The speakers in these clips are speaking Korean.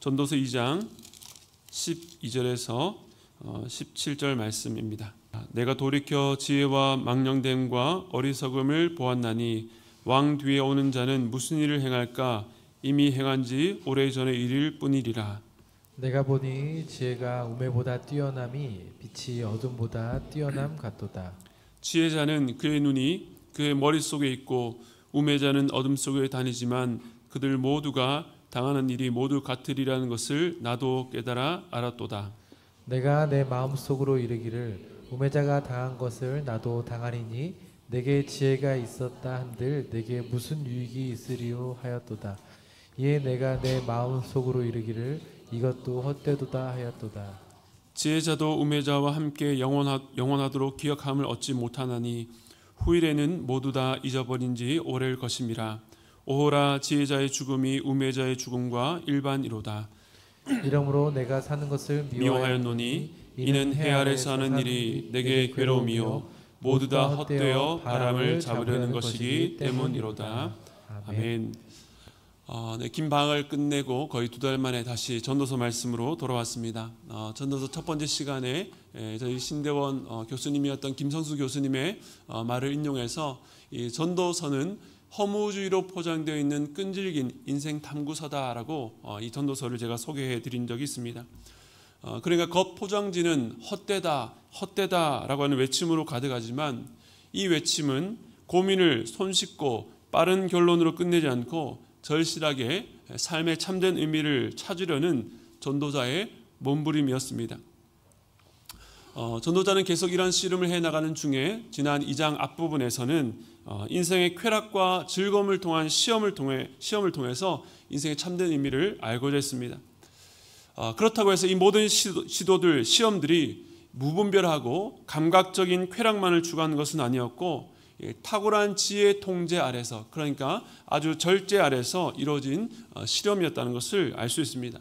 전도서 2장 12절에서 17절 말씀입니다. 내가 돌이켜 지혜와 망령됨과 어리석음을 보았나니 왕 뒤에 오는 자는 무슨 일을 행할까? 이미 행한 지 오래전의 일일 뿐이리라. 내가 보니 지혜가 우매보다 뛰어남이 빛이 어둠보다 뛰어남 같도다. 지혜자는 그의 눈이 그의 머릿속에 있고 우매자는 어둠 속에 다니지만 그들 모두가 당하는 일이 모두 같으리라는 것을 나도 깨달아 알았도다. 내가 내 마음속으로 이르기를 우매자가 당한 것을 나도 당하리니 내게 지혜가 있었다 한들 내게 무슨 유익이 있으리요 하였도다. 이에 내가 내 마음속으로 이르기를 이것도 헛되도다 하였도다. 지혜자도 우매자와 함께 영원하도록 기억함을 얻지 못하나니 후일에는 모두 다 잊어버린 지 오래일 것임이라. 오호라, 지혜자의 죽음이 우매자의 죽음과 일반이로다. 이러므로 내가 사는 것을 미워하였노니 이는 해 아래서 하는 일이 내게 괴로움이요 모두 다 헛되어 바람을 잡으려는 것이기 때문이로다. 아멘. 긴 방학을 끝내고 거의 2달 만에 다시 전도서 말씀으로 돌아왔습니다. 전도서 첫 번째 시간에 저희 신대원 교수님이었던 김성수 교수님의 말을 인용해서 이 전도서는 허무주의로 포장되어 있는 끈질긴 인생 탐구서다라고 이 전도서를 제가 소개해 드린 적이 있습니다. 그러니까 겉포장지는 헛되다라고 하는 외침으로 가득하지만 이 외침은 고민을 손쉽고 빠른 결론으로 끝내지 않고 절실하게 삶의 참된 의미를 찾으려는 전도자의 몸부림이었습니다. 전도자는 계속 이런 씨름을 해나가는 중에 지난 2장 앞부분에서는 인생의 쾌락과 즐거움을 통한 시험을 통해서 인생의 참된 의미를 알고자 했습니다. 그렇다고 해서 이 모든 시험들이 무분별하고 감각적인 쾌락만을 추구하는 것은 아니었고 탁월한 지혜의 통제 아래서, 그러니까 아주 절제 아래서 이루어진 실험이었다는 것을 알 수 있습니다.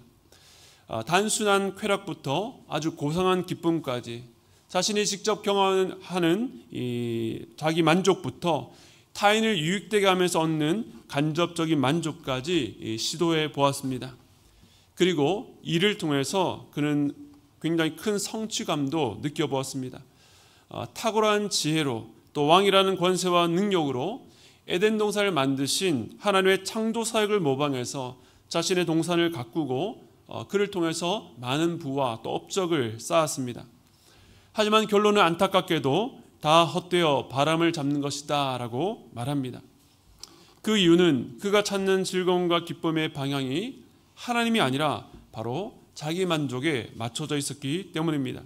단순한 쾌락부터 아주 고상한 기쁨까지, 자신이 직접 경험하는 이 자기 만족부터 타인을 유익되게 하면서 얻는 간접적인 만족까지 시도해 보았습니다. 그리고 이를 통해서 그는 굉장히 큰 성취감도 느껴보았습니다. 탁월한 지혜로 또 왕이라는 권세와 능력으로 에덴 동산을 만드신 하나님의 창조 사역을 모방해서 자신의 동산을 가꾸고 그를 통해서 많은 부와 또 업적을 쌓았습니다. 하지만 결론은 안타깝게도 다 헛되어 바람을 잡는 것이다 라고 말합니다. 그 이유는 그가 찾는 즐거움과 기쁨의 방향이 하나님이 아니라 바로 자기 만족에 맞춰져 있었기 때문입니다.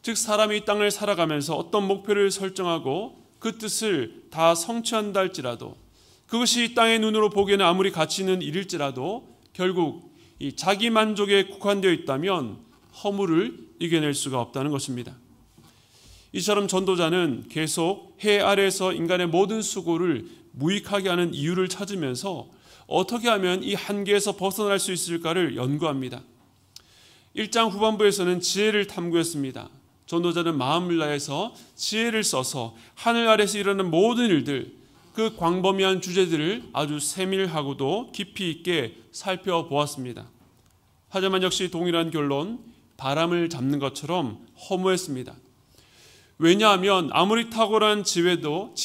즉 사람이 이 땅을 살아가면서 어떤 목표를 설정하고 그 뜻을 다 성취한다 할지라도 그것이 이 땅의 눈으로 보기에는 아무리 가치 있는 일일지라도 결국 이 자기 만족에 국한되어 있다면 허물을 이겨낼 수가 없다는 것입니다. 이처럼 전도자는 계속 해 아래에서 인간의 모든 수고를 무익하게 하는 이유를 찾으면서 어떻게 하면 이 한계에서 벗어날 수 있을까를 연구합니다. 1장 후반부에서는 지혜를 탐구했습니다. 전도자는 마음을 다해서 지혜를 써서 하늘 아래서 일어나는 모든 일들, 그 광범위한 주제들을 아주 세밀하고도 깊이 있게 살펴보았습니다. 하지만 역시 동일한 결론, 바람을 잡는 것처럼 허무했습니다. 왜냐하면 아무리 탁월한 지혜도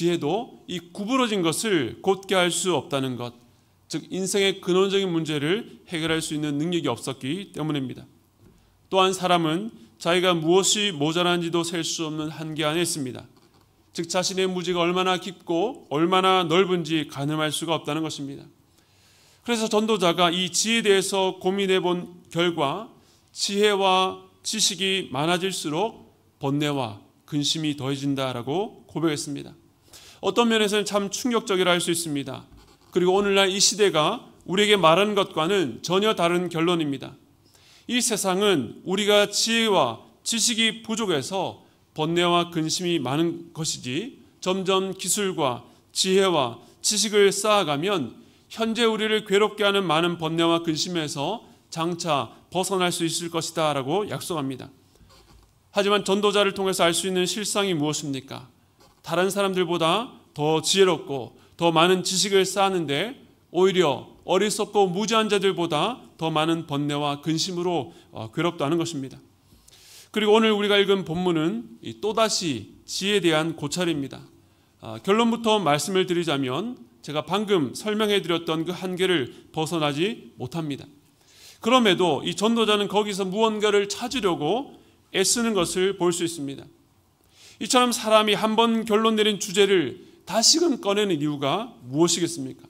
이 구부러진 것을 곧게 할 수 없다는 것, 즉 인생의 근원적인 문제를 해결할 수 있는 능력이 없었기 때문입니다. 또한 사람은 자기가 무엇이 모자란지도 셀 수 없는 한계 안에 있습니다. 즉 자신의 무지가 얼마나 깊고 얼마나 넓은지 가늠할 수가 없다는 것입니다. 그래서 전도자가 이 지혜에 대해서 고민해 본 결과 지혜와 지식이 많아질수록 번뇌와 근심이 더해진다라고 고백했습니다. 어떤 면에서는 참 충격적이라 할 수 있습니다. 그리고 오늘날 이 시대가 우리에게 말하는 것과는 전혀 다른 결론입니다. 이 세상은 우리가 지혜와 지식이 부족해서 번뇌와 근심이 많은 것이지 점점 기술과 지혜와 지식을 쌓아가면 현재 우리를 괴롭게 하는 많은 번뇌와 근심에서 장차 벗어날 수 있을 것이다 라고 약속합니다. 하지만 전도자를 통해서 알 수 있는 실상이 무엇입니까? 다른 사람들보다 더 지혜롭고 더 많은 지식을 쌓았는데 오히려 어리석고 무지한 자들보다 더 많은 번뇌와 근심으로 괴롭다 하는 것입니다. 그리고 오늘 우리가 읽은 본문은 또다시 지혜에 대한 고찰입니다. 결론부터 말씀을 드리자면 제가 방금 설명해 드렸던 그 한계를 벗어나지 못합니다. 그럼에도 이 전도자는 거기서 무언가를 찾으려고 애쓰는 것을 볼 수 있습니다. 이처럼 사람이 한 번 결론 내린 주제를 다시금 꺼내는 이유가 무엇이겠습니까?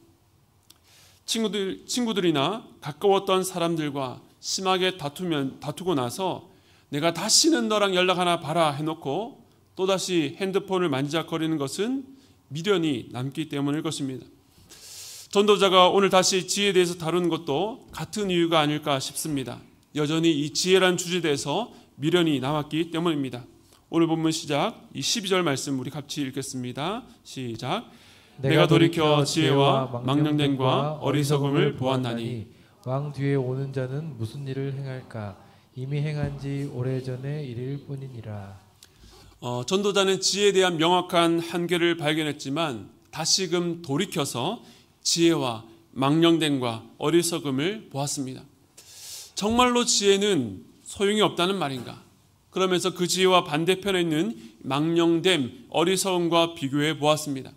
친구들이나 가까웠던 사람들과 심하게 다투고 나서 내가 다시는 너랑 연락 하나 봐라 해놓고 또다시 핸드폰을 만지작거리는 것은 미련이 남기 때문일 것입니다. 전도자가 오늘 다시 지혜에 대해서 다루는 것도 같은 이유가 아닐까 싶습니다. 여전히 이 지혜란 주제에 대해서 미련이 남았기 때문입니다. 오늘 본문 시작, 이 12절 말씀 우리 같이 읽겠습니다. 시작. 내가 돌이켜 지혜와 망령됨과 어리석음을 보았나니 왕 뒤에 오는 자는 무슨 일을 행할까? 이미 행한 지 오래전의 일일 뿐이니라. 전도자는 지혜에 대한 명확한 한계를 발견했지만 다시금 돌이켜서 지혜와 망령됨과 어리석음을 보았습니다. 정말로 지혜는 소용이 없다는 말인가? 그러면서 그 지혜와 반대편에 있는 망령됨, 어리석음과 비교해 보았습니다.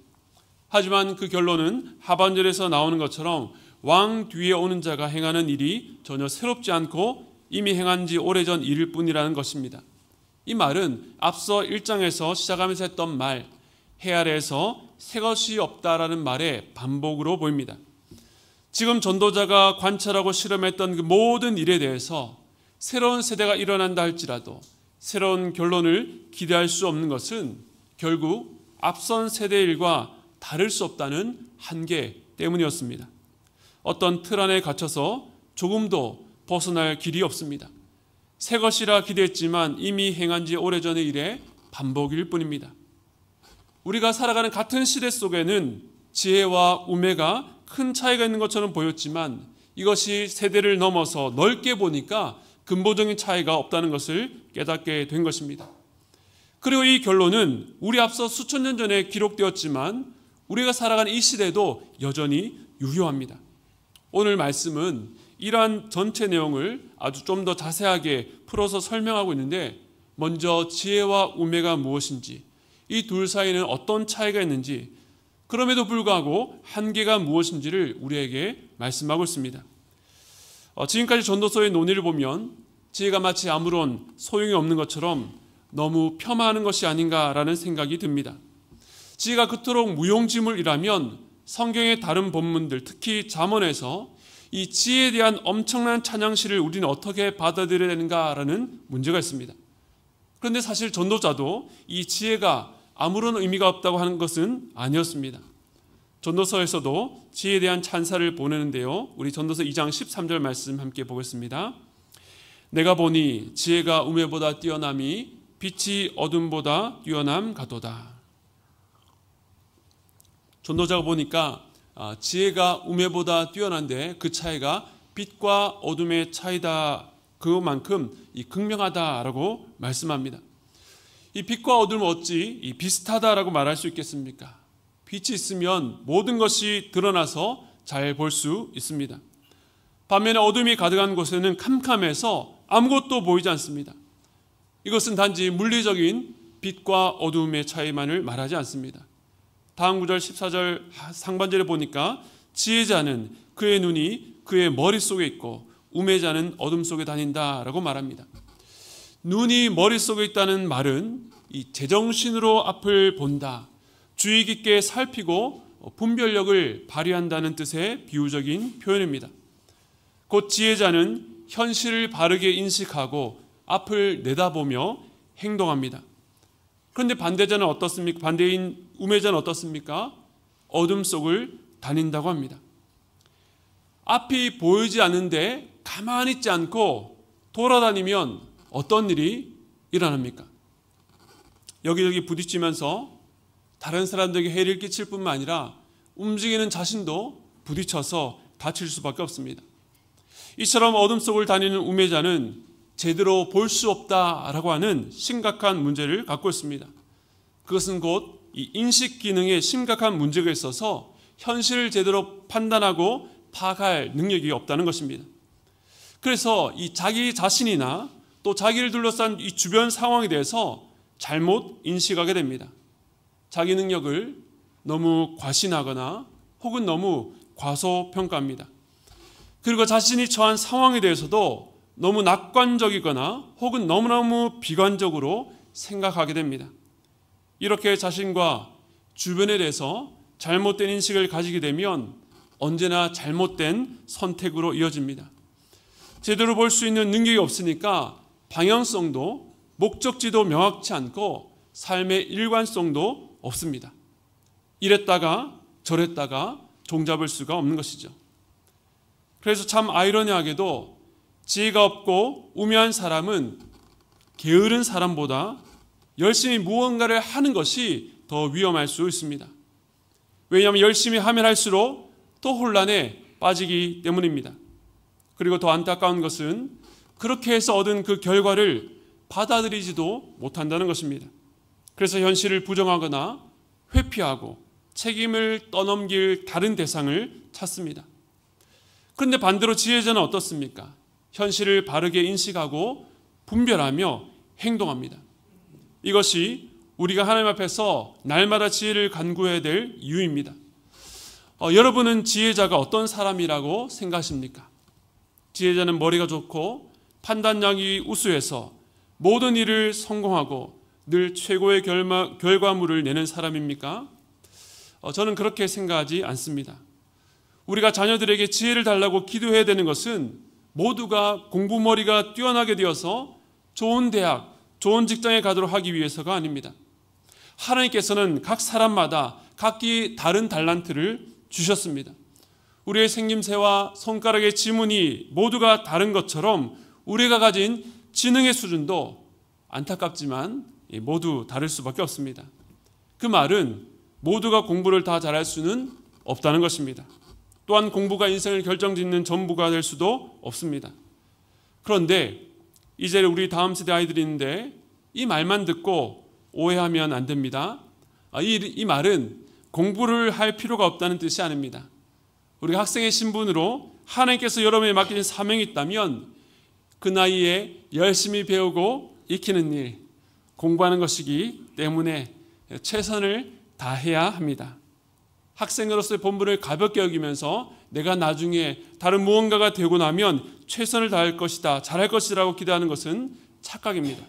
하지만 그 결론은 하반절에서 나오는 것처럼 왕 뒤에 오는 자가 행하는 일이 전혀 새롭지 않고 이미 행한 지 오래전 일일 뿐이라는 것입니다. 이 말은 앞서 1장에서 시작하면서 했던 말, 해 아래에서 새 것이 없다라는 말의 반복으로 보입니다. 지금 전도자가 관찰하고 실험했던 그 모든 일에 대해서 새로운 세대가 일어난다 할지라도 새로운 결론을 기대할 수 없는 것은 결국 앞선 세대 일과 다를 수 없다는 한계 때문이었습니다. 어떤 틀 안에 갇혀서 조금도 벗어날 길이 없습니다. 새 것이라 기대했지만 이미 행한 지 오래전의 일의 반복일 뿐입니다. 우리가 살아가는 같은 시대 속에는 지혜와 우매가 큰 차이가 있는 것처럼 보였지만 이것이 세대를 넘어서 넓게 보니까 근본적인 차이가 없다는 것을 깨닫게 된 것입니다. 그리고 이 결론은 우리 앞서 수천 년 전에 기록되었지만 우리가 살아가는 이 시대도 여전히 유효합니다. 오늘 말씀은 이러한 전체 내용을 아주 좀 더 자세하게 풀어서 설명하고 있는데 먼저 지혜와 우매가 무엇인지, 이 둘 사이는 어떤 차이가 있는지, 그럼에도 불구하고 한계가 무엇인지를 우리에게 말씀하고 있습니다. 지금까지 전도서의 논의를 보면 지혜가 마치 아무런 소용이 없는 것처럼 너무 폄하하는 것이 아닌가라는 생각이 듭니다. 지혜가 그토록 무용지물이라면 성경의 다른 본문들, 특히 잠언에서 이 지혜에 대한 엄청난 찬양시를 우리는 어떻게 받아들여야 되는가라는 문제가 있습니다. 그런데 사실 전도자도 이 지혜가 아무런 의미가 없다고 하는 것은 아니었습니다. 전도서에서도 지혜에 대한 찬사를 보내는데요. 우리 전도서 2장 13절 말씀 함께 보겠습니다. 내가 보니 지혜가 우매보다 뛰어남이 빛이 어둠보다 뛰어남 같도다. 전도자가 보니까 지혜가 우매보다 뛰어난데 그 차이가 빛과 어둠의 차이다. 그것만큼 극명하다라고 말씀합니다. 이 빛과 어둠은 어찌 비슷하다라고 말할 수 있겠습니까? 빛이 있으면 모든 것이 드러나서 잘 볼 수 있습니다. 반면에 어둠이 가득한 곳에는 캄캄해서 아무것도 보이지 않습니다. 이것은 단지 물리적인 빛과 어둠의 차이만을 말하지 않습니다. 다음 구절 14절 상반절에 보니까 지혜자는 그의 눈이 그의 머릿속에 있고 우매자는 어둠 속에 다닌다라고 말합니다. 눈이 머릿속에 있다는 말은 이 제정신으로 앞을 본다, 주의 깊게 살피고 분별력을 발휘한다는 뜻의 비유적인 표현입니다. 곧 지혜자는 현실을 바르게 인식하고 앞을 내다보며 행동합니다. 그런데 반대자는 어떻습니까? 반대인 우매자는 어떻습니까? 어둠 속을 다닌다고 합니다. 앞이 보이지 않는데 가만히 있지 않고 돌아다니면 어떤 일이 일어납니까? 여기저기 부딪히면서 다른 사람들에게 해를 끼칠 뿐만 아니라 움직이는 자신도 부딪혀서 다칠 수밖에 없습니다. 이처럼 어둠 속을 다니는 우매자는 제대로 볼 수 없다라고 하는 심각한 문제를 갖고 있습니다. 그것은 곧 이 인식 기능에 심각한 문제가 있어서 현실을 제대로 판단하고 파악할 능력이 없다는 것입니다. 그래서 이 자기 자신이나 또 자기를 둘러싼 이 주변 상황에 대해서 잘못 인식하게 됩니다. 자기 능력을 너무 과신하거나 혹은 너무 과소평가합니다. 그리고 자신이 처한 상황에 대해서도 너무 낙관적이거나 혹은 너무너무 비관적으로 생각하게 됩니다. 이렇게 자신과 주변에 대해서 잘못된 인식을 가지게 되면 언제나 잘못된 선택으로 이어집니다. 제대로 볼 수 있는 능력이 없으니까 방향성도 목적지도 명확치 않고 삶의 일관성도 없습니다. 이랬다가 저랬다가 종잡을 수가 없는 것이죠. 그래서 참 아이러니하게도 지혜가 없고 우매한 사람은 게으른 사람보다 열심히 무언가를 하는 것이 더 위험할 수 있습니다. 왜냐하면 열심히 하면 할수록 더 혼란에 빠지기 때문입니다. 그리고 더 안타까운 것은 그렇게 해서 얻은 그 결과를 받아들이지도 못한다는 것입니다. 그래서 현실을 부정하거나 회피하고 책임을 떠넘길 다른 대상을 찾습니다. 그런데 반대로 지혜자는 어떻습니까? 현실을 바르게 인식하고 분별하며 행동합니다. 이것이 우리가 하나님 앞에서 날마다 지혜를 간구해야 될 이유입니다. 여러분은 지혜자가 어떤 사람이라고 생각하십니까? 지혜자는 머리가 좋고 판단력이 우수해서 모든 일을 성공하고 늘 최고의 결과물을 내는 사람입니까? 저는 그렇게 생각하지 않습니다. 우리가 자녀들에게 지혜를 달라고 기도해야 되는 것은 모두가 공부머리가 뛰어나게 되어서 좋은 대학, 좋은 직장에 가도록 하기 위해서가 아닙니다. 하나님께서는 각 사람마다 각기 다른 달란트를 주셨습니다. 우리의 생김새와 손가락의 지문이 모두가 다른 것처럼 우리가 가진 지능의 수준도 안타깝지만 모두 다를 수밖에 없습니다. 그 말은 모두가 공부를 다 잘할 수는 없다는 것입니다. 또한 공부가 인생을 결정짓는 전부가 될 수도 없습니다. 그런데 이제 우리 다음 세대 아이들이 있는데 이 말만 듣고 오해하면 안 됩니다. 이 말은 공부를 할 필요가 없다는 뜻이 아닙니다. 우리가 학생의 신분으로 하나님께서 여러분에게 맡기신 사명이 있다면 그 나이에 열심히 배우고 익히는 일, 공부하는 것이기 때문에 최선을 다해야 합니다. 학생으로서의 본분을 가볍게 여기면서 내가 나중에 다른 무언가가 되고 나면 최선을 다할 것이다, 잘할 것이라고 기대하는 것은 착각입니다.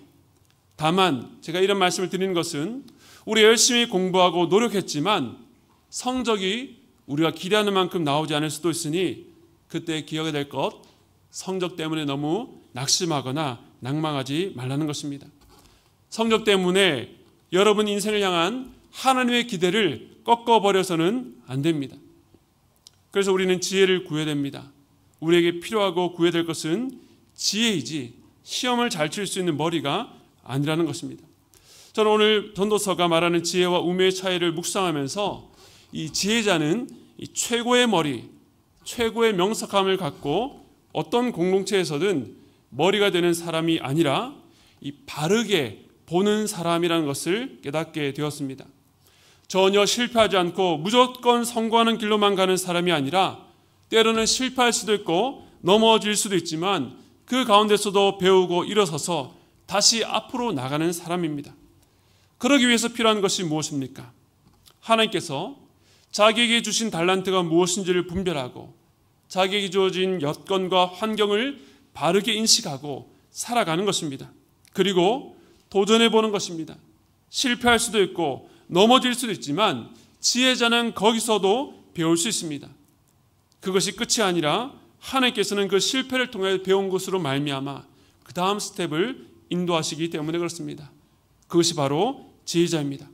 다만 제가 이런 말씀을 드리는 것은 우리 열심히 공부하고 노력했지만 성적이 우리가 기대하는 만큼 나오지 않을 수도 있으니 그때 기억해야 될 것, 성적 때문에 너무 낙심하거나 낭망하지 말라는 것입니다. 성적 때문에 여러분 인생을 향한 하나님의 기대를 꺾어버려서는 안 됩니다. 그래서 우리는 지혜를 구해야 됩니다. 우리에게 필요하고 구해야 될 것은 지혜이지 시험을 잘 칠 수 있는 머리가 아니라는 것입니다. 저는 오늘 전도서가 말하는 지혜와 우매의 차이를 묵상하면서 이 지혜자는 이 최고의 머리, 최고의 명석함을 갖고 어떤 공동체에서든 머리가 되는 사람이 아니라 이 바르게 보는 사람이라는 것을 깨닫게 되었습니다. 전혀 실패하지 않고 무조건 성공하는 길로만 가는 사람이 아니라 때로는 실패할 수도 있고 넘어질 수도 있지만 그 가운데서도 배우고 일어서서 다시 앞으로 나가는 사람입니다. 그러기 위해서 필요한 것이 무엇입니까? 하나님께서 자기에게 주신 달란트가 무엇인지를 분별하고 자기에게 주어진 여건과 환경을 바르게 인식하고 살아가는 것입니다. 그리고 도전해보는 것입니다. 실패할 수도 있고 넘어질 수도 있지만 지혜자는 거기서도 배울 수 있습니다. 그것이 끝이 아니라 하나님께서는 그 실패를 통해 배운 것으로 말미암아 그 다음 스텝을 인도하시기 때문에 그렇습니다. 그것이 바로 지혜자입니다.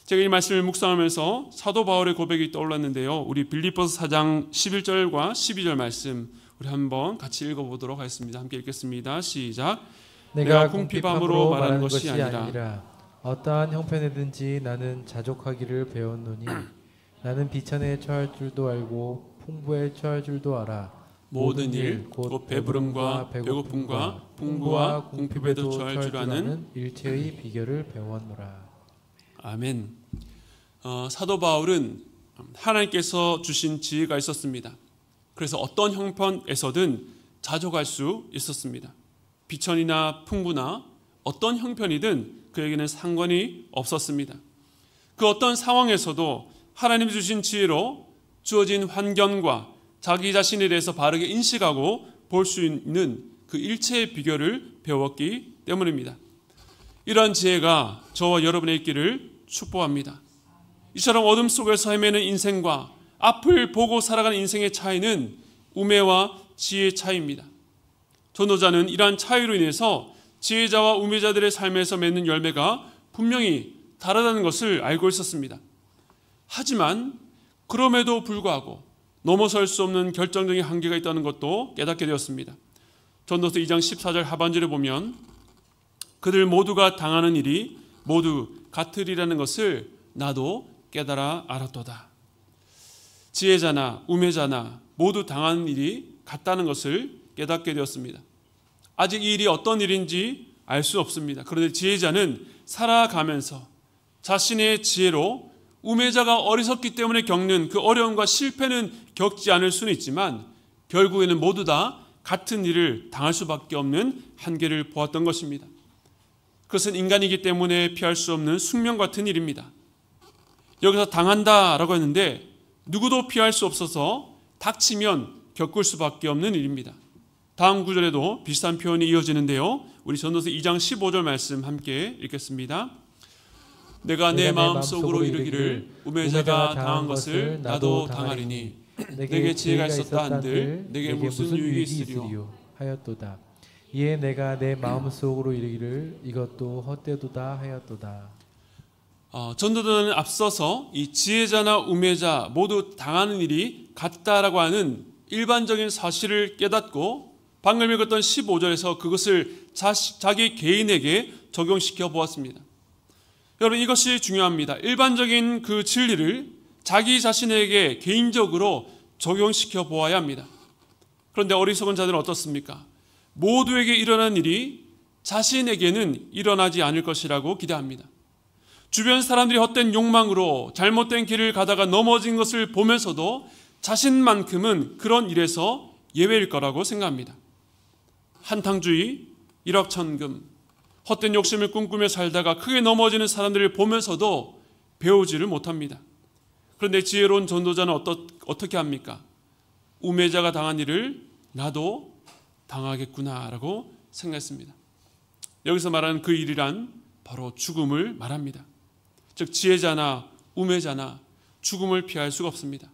제가 이 말씀을 묵상하면서 사도 바울의 고백이 떠올랐는데요. 우리 빌립보서 4장 11절과 12절 말씀 우리 한번 같이 읽어보도록 하겠습니다. 함께 읽겠습니다. 시작. 내가 궁핍함으로 말하는 것이 아니라 어떠한 형편에든지 나는 자족하기를 배웠노니 나는 비천에 처할 줄도 알고 풍부에 처할 줄도 알아. 모든 일 곧 배부름과 배고픔과 풍부와 궁핍에도 처할 줄 아는 일체의 비결을 배웠노라. 아멘. 사도 바울은 하나님께서 주신 지혜가 있었습니다. 그래서 어떤 형편에서든 자족할 수 있었습니다. 비천이나 풍부나 어떤 형편이든 그에게는 상관이 없었습니다. 그 어떤 상황에서도 하나님 주신 지혜로 주어진 환경과 자기 자신에 대해서 바르게 인식하고 볼 수 있는 그 일체의 비결을 배웠기 때문입니다. 이러한 지혜가 저와 여러분의 있기를 축복합니다. 이처럼 어둠 속에서 헤매는 인생과 앞을 보고 살아가는 인생의 차이는 우매와 지혜의 차이입니다. 전도자는 이러한 차이로 인해서 지혜자와 우매자들의 삶에서 맺는 열매가 분명히 다르다는 것을 알고 있었습니다. 하지만 그럼에도 불구하고 넘어설 수 없는 결정적인 한계가 있다는 것도 깨닫게 되었습니다. 전도서 2장 14절 하반절에 보면 그들 모두가 당하는 일이 모두 같으리라는 것을 나도 깨달아 알았도다. 지혜자나 우매자나 모두 당하는 일이 같다는 것을 깨닫게 되었습니다. 아직 이 일이 어떤 일인지 알 수 없습니다. 그런데 지혜자는 살아가면서 자신의 지혜로 우매자가 어리석기 때문에 겪는 그 어려움과 실패는 겪지 않을 수는 있지만 결국에는 모두 다 같은 일을 당할 수밖에 없는 한계를 보았던 것입니다. 그것은 인간이기 때문에 피할 수 없는 숙명 같은 일입니다. 여기서 당한다라고 했는데 누구도 피할 수 없어서 닥치면 겪을 수밖에 없는 일입니다. 다음 구절에도 비슷한 표현이 이어지는데요. 우리 전도서 2장 15절 말씀 함께 읽겠습니다. 내가 내 마음속으로 이르기를 우매자가 당한 것을 나도 당하리니 내게 지혜가 있었다 한들 내게 무슨 유익이 있으리요 하였도다. 이에 내가 내 마음속으로 이르기를 이것도 헛되도다 하였도다. 전도자는 앞서서 이 지혜자나 우매자 모두 당하는 일이 같다라고 하는 일반적인 사실을 깨닫고 방금 읽었던 15절에서 그것을 자기 개인에게 적용시켜 보았습니다. 여러분 이것이 중요합니다. 일반적인 그 진리를 자기 자신에게 개인적으로 적용시켜 보아야 합니다. 그런데 어리석은 자들은 어떻습니까? 모두에게 일어난 일이 자신에게는 일어나지 않을 것이라고 기대합니다. 주변 사람들이 헛된 욕망으로 잘못된 길을 가다가 넘어진 것을 보면서도 자신만큼은 그런 일에서 예외일 거라고 생각합니다. 한탕주의, 일확천금, 헛된 욕심을 꿈꾸며 살다가 크게 넘어지는 사람들을 보면서도 배우지를 못합니다. 그런데 지혜로운 전도자는 어떻게 합니까? 우매자가 당한 일을 나도 당하겠구나라고 생각했습니다. 여기서 말하는 그 일이란 바로 죽음을 말합니다. 즉 지혜자나 우매자나 죽음을 피할 수가 없습니다.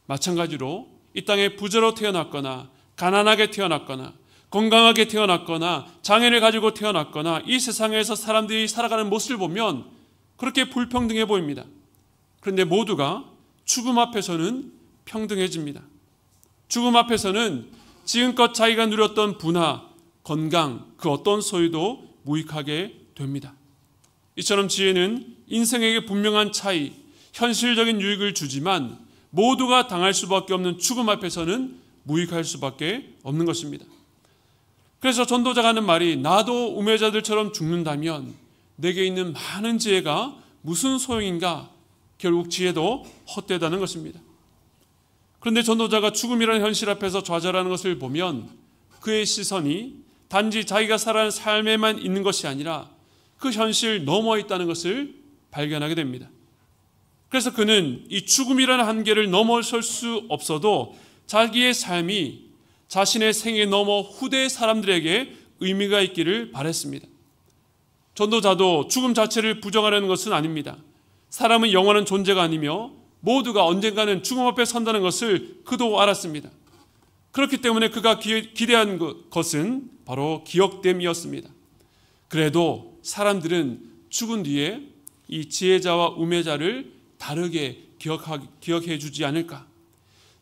마찬가지로 이 땅에 부자로 태어났거나 가난하게 태어났거나 건강하게 태어났거나 장애를 가지고 태어났거나 이 세상에서 사람들이 살아가는 모습을 보면 그렇게 불평등해 보입니다. 그런데 모두가 죽음 앞에서는 평등해집니다. 죽음 앞에서는 지금껏 자기가 누렸던 부나 건강 그 어떤 소유도 무익하게 됩니다. 이처럼 지혜는 인생에게 분명한 차이, 현실적인 유익을 주지만 모두가 당할 수밖에 없는 죽음 앞에서는 무익할 수밖에 없는 것입니다. 그래서 전도자가 하는 말이 나도 우매자들처럼 죽는다면 내게 있는 많은 지혜가 무슨 소용인가? 결국 지혜도 헛되다는 것입니다. 그런데 전도자가 죽음이라는 현실 앞에서 좌절하는 것을 보면 그의 시선이 단지 자기가 살아가는 삶에만 있는 것이 아니라 그 현실 넘어 있다는 것을 발견하게 됩니다. 그래서 그는 이 죽음이라는 한계를 넘어설 수 없어도 자기의 삶이 자신의 생에 넘어 후대 사람들에게 의미가 있기를 바랬습니다. 전도자도 죽음 자체를 부정하려는 것은 아닙니다. 사람은 영원한 존재가 아니며 모두가 언젠가는 죽음 앞에 선다는 것을 그도 알았습니다. 그렇기 때문에 그가 기대한 것은 바로 기억됨이었습니다. 그래도 사람들은 죽은 뒤에 이 지혜자와 우매자를 다르게 기억해 주지 않을까?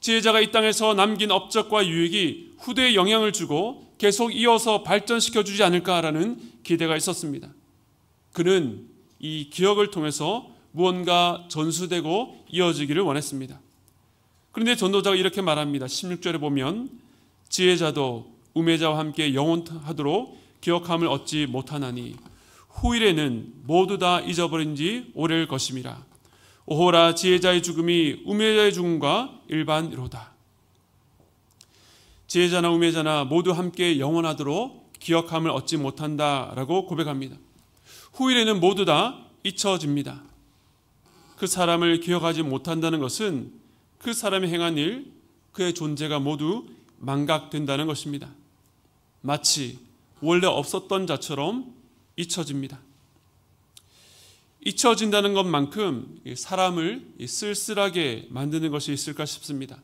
지혜자가 이 땅에서 남긴 업적과 유익이 후대에 영향을 주고 계속 이어서 발전시켜 주지 않을까라는 기대가 있었습니다. 그는 이 기억을 통해서 무언가 전수되고 이어지기를 원했습니다. 그런데 전도자가 이렇게 말합니다. 16절에 보면 지혜자도 우매자와 함께 영원하도록 기억함을 얻지 못하나니 후일에는 모두 다 잊어버린 지 오래일 것임이라. 오호라 지혜자의 죽음이 우매자의 죽음과 일반이로다. 지혜자나 우매자나 모두 함께 영원하도록 기억함을 얻지 못한다라고 고백합니다. 후일에는 모두 다 잊혀집니다. 그 사람을 기억하지 못한다는 것은 그 사람이 행한 일, 그의 존재가 모두 망각된다는 것입니다. 마치 원래 없었던 자처럼 잊혀집니다. 잊혀진다는 것만큼 사람을 쓸쓸하게 만드는 것이 있을까 싶습니다.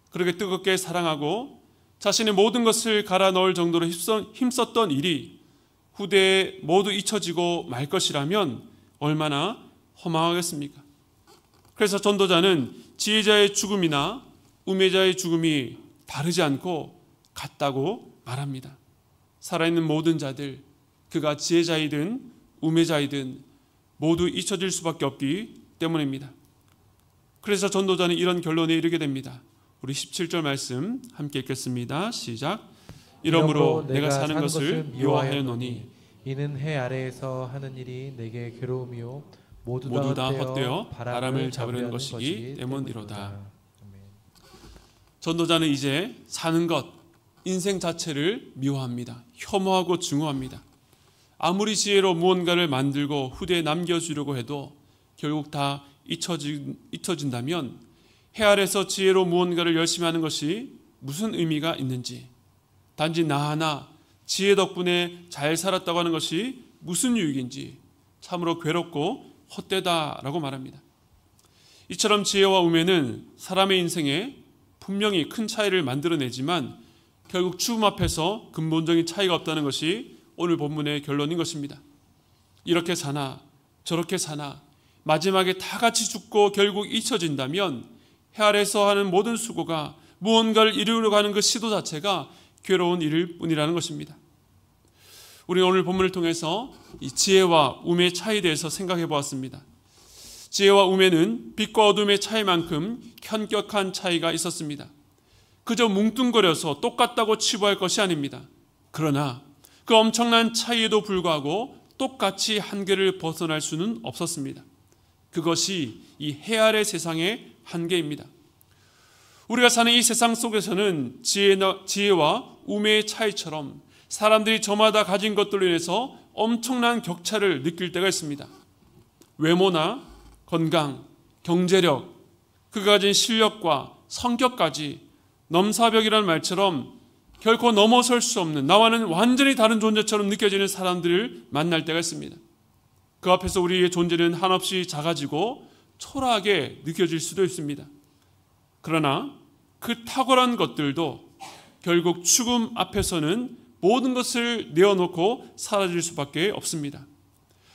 그렇게 뜨겁게 사랑하고 자신의 모든 것을 갈아 넣을 정도로 힘썼던 일이 후대에 모두 잊혀지고 말 것이라면 얼마나 허망하겠습니까? 그래서 전도자는 지혜자의 죽음이나 우매자의 죽음이 다르지 않고 같다고 말합니다. 살아있는 모든 자들, 그가 지혜자이든 우매자이든 모두 잊혀질 수밖에 없기 때문입니다. 그래서 전도자는 이런 결론에 이르게 됩니다. 우리 17절 말씀 함께 읽겠습니다. 시작. 이러므로 내가 사는 것을 미워하였노니 이는 해 아래에서 하는 일이 내게 괴로움이요 모두 다 헛되어 바람을 잡으려는 것이기 때문이로다. 전도자는 이제 사는 것, 인생 자체를 미워합니다. 혐오하고 증오합니다. 아무리 지혜로 무언가를 만들고 후대에 남겨주려고 해도 결국 다 잊혀진다면 해 아래서 지혜로 무언가를 열심히 하는 것이 무슨 의미가 있는지, 단지 나 하나 지혜 덕분에 잘 살았다고 하는 것이 무슨 유익인지 참으로 괴롭고 헛되다라고 말합니다. 이처럼 지혜와 우매는 사람의 인생에 분명히 큰 차이를 만들어내지만 결국 죽음 앞에서 근본적인 차이가 없다는 것이 오늘 본문의 결론인 것입니다. 이렇게 사나 저렇게 사나 마지막에 다 같이 죽고 결국 잊혀진다면 해 아래서 하는 모든 수고가 무언가를 이루려고 하는 그 시도 자체가 괴로운 일일 뿐이라는 것입니다. 우리는 오늘 본문을 통해서 이 지혜와 우매의 차이에 대해서 생각해 보았습니다. 지혜와 우매는 빛과 어둠의 차이만큼 현격한 차이가 있었습니다. 그저 뭉뚱거려서 똑같다고 치부할 것이 아닙니다. 그러나 그 엄청난 차이에도 불구하고 똑같이 한계를 벗어날 수는 없었습니다. 그것이 이 해 아래 세상의 한계입니다. 우리가 사는 이 세상 속에서는 지혜와 우매의 차이처럼 사람들이 저마다 가진 것들로 인해서 엄청난 격차를 느낄 때가 있습니다. 외모나 건강, 경제력, 그가 가진 실력과 성격까지 넘사벽이라는 말처럼 결코 넘어설 수 없는 나와는 완전히 다른 존재처럼 느껴지는 사람들을 만날 때가 있습니다. 그 앞에서 우리의 존재는 한없이 작아지고 초라하게 느껴질 수도 있습니다. 그러나 그 탁월한 것들도 결국 죽음 앞에서는 모든 것을 내어놓고 사라질 수밖에 없습니다.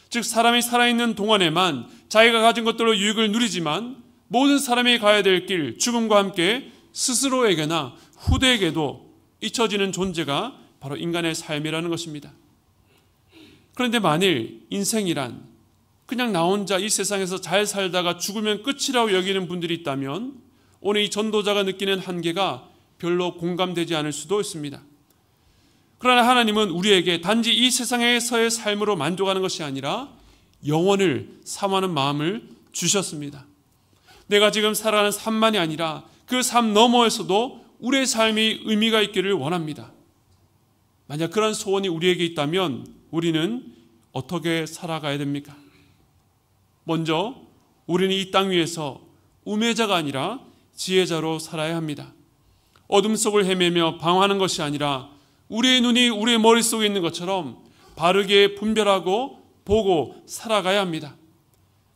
즉 사람이 살아있는 동안에만 자기가 가진 것들로 유익을 누리지만 모든 사람이 가야 될 길, 죽음과 함께 스스로에게나 후대에게도 잊혀지는 존재가 바로 인간의 삶이라는 것입니다. 그런데 만일 인생이란 그냥 나 혼자 이 세상에서 잘 살다가 죽으면 끝이라고 여기는 분들이 있다면 오늘 이 전도자가 느끼는 한계가 별로 공감되지 않을 수도 있습니다. 그러나 하나님은 우리에게 단지 이 세상에서의 삶으로 만족하는 것이 아니라 영원을 사모하는 마음을 주셨습니다. 내가 지금 살아가는 삶만이 아니라 그 삶 너머에서도 우리의 삶이 의미가 있기를 원합니다. 만약 그런 소원이 우리에게 있다면 우리는 어떻게 살아가야 됩니까? 먼저 우리는 이 땅 위에서 우매자가 아니라 지혜자로 살아야 합니다. 어둠 속을 헤매며 방황하는 것이 아니라 우리의 눈이 우리의 머릿속에 있는 것처럼 바르게 분별하고 보고 살아가야 합니다.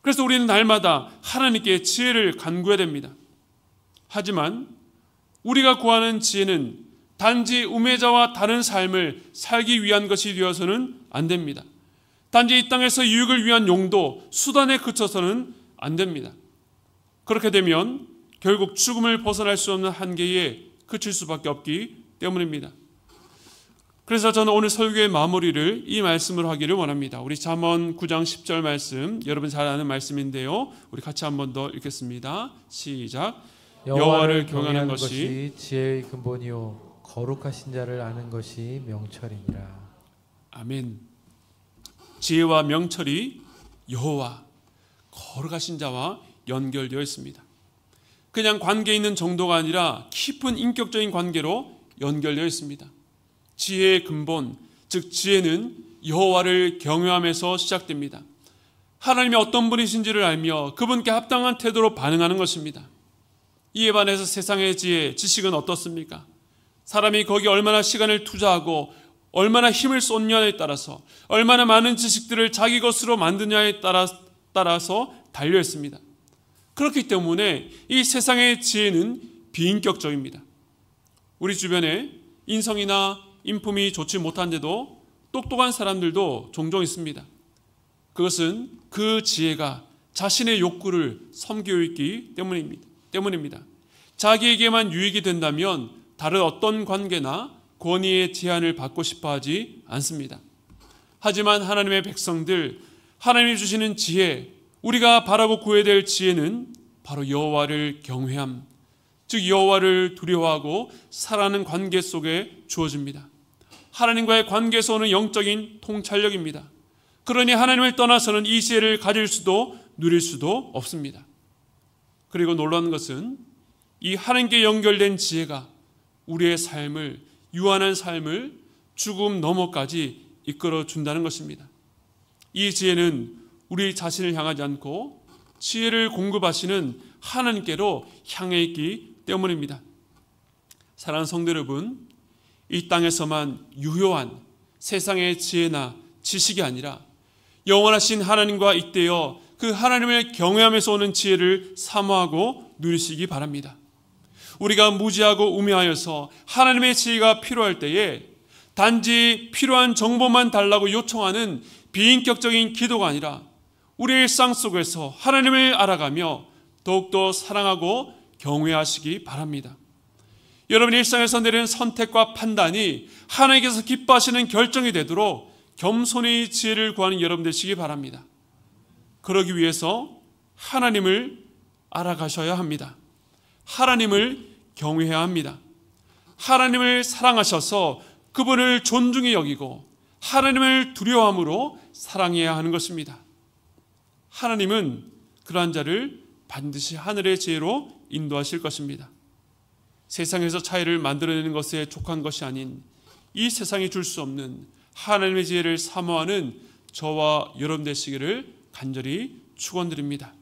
그래서 우리는 날마다 하나님께 지혜를 간구해야 됩니다. 하지만 우리가 구하는 지혜는 단지 우매자와 다른 삶을 살기 위한 것이 되어서는 안 됩니다. 단지 이 땅에서 유익을 위한 용도, 수단에 그쳐서는 안 됩니다. 그렇게 되면 결국 죽음을 벗어날 수 없는 한계에 그칠 수밖에 없기 때문입니다. 그래서 저는 오늘 설교의 마무리를 이 말씀으로 하기를 원합니다. 우리 잠언 9장 10절 말씀, 여러분 잘 아는 말씀인데요. 우리 같이 한 번 더 읽겠습니다. 시작. 여호와를 경외하는 것이 지혜의 근본이요 거룩하신 자를 아는 것이 명철이니라. 아멘. 지혜와 명철이 여호와, 거룩하신 자와 연결되어 있습니다. 그냥 관계 있는 정도가 아니라 깊은 인격적인 관계로 연결되어 있습니다. 지혜의 근본, 즉 지혜는 여호와를 경외함에서 시작됩니다. 하나님이 어떤 분이신지를 알며 그분께 합당한 태도로 반응하는 것입니다. 이에 반해서 세상의 지혜, 지식은 어떻습니까? 사람이 거기에 얼마나 시간을 투자하고 얼마나 힘을 쏟냐에 따라서, 얼마나 많은 지식들을 자기 것으로 만드냐에 따라서 달려 있습니다. 그렇기 때문에 이 세상의 지혜는 비인격적입니다. 우리 주변에 인성이나 인품이 좋지 못한데도 똑똑한 사람들도 종종 있습니다. 그것은 그 지혜가 자신의 욕구를 섬기고 있기 때문입니다. 자기에게만 유익이 된다면 다른 어떤 관계나 권위의 제한을 받고 싶어 하지 않습니다. 하지만 하나님의 백성들, 하나님이 주시는 지혜, 우리가 바라고 구해야 될 지혜는 바로 여호와를 경외함, 즉 여호와를 두려워하고 살아가는 관계 속에 주어집니다. 하나님과의 관계에서 오는 영적인 통찰력입니다. 그러니 하나님을 떠나서는 이 지혜를 가질 수도 누릴 수도 없습니다. 그리고 놀라운 것은 이 하나님께 연결된 지혜가 우리의 삶을, 유한한 삶을 죽음 너머까지 이끌어 준다는 것입니다. 이 지혜는 우리 자신을 향하지 않고 지혜를 공급하시는 하나님께로 향해 있기 때문입니다. 사랑하는 성도 여러분, 이 땅에서만 유효한 세상의 지혜나 지식이 아니라 영원하신 하나님과 잇대어 그 하나님을 경외하면서 오는 지혜를 사모하고 누리시기 바랍니다. 우리가 무지하고 우매하여서 하나님의 지혜가 필요할 때에 단지 필요한 정보만 달라고 요청하는 비인격적인 기도가 아니라 우리의 일상 속에서 하나님을 알아가며 더욱더 사랑하고 경외하시기 바랍니다. 여러분 일상에서 내리는 선택과 판단이 하나님께서 기뻐하시는 결정이 되도록 겸손히 지혜를 구하는 여러분 되시기 바랍니다. 그러기 위해서 하나님을 알아가셔야 합니다. 하나님을 경외해야 합니다. 하나님을 사랑하셔서 그분을 존중히 여기고 하나님을 두려워함으로 사랑해야 하는 것입니다. 하나님은 그러한 자를 반드시 하늘의 지혜로 인도하실 것입니다. 세상에서 차이를 만들어내는 것에 족한 것이 아닌 이 세상이 줄 수 없는 하나님의 지혜를 사모하는 저와 여러분 되시기를 간절히 축원드립니다.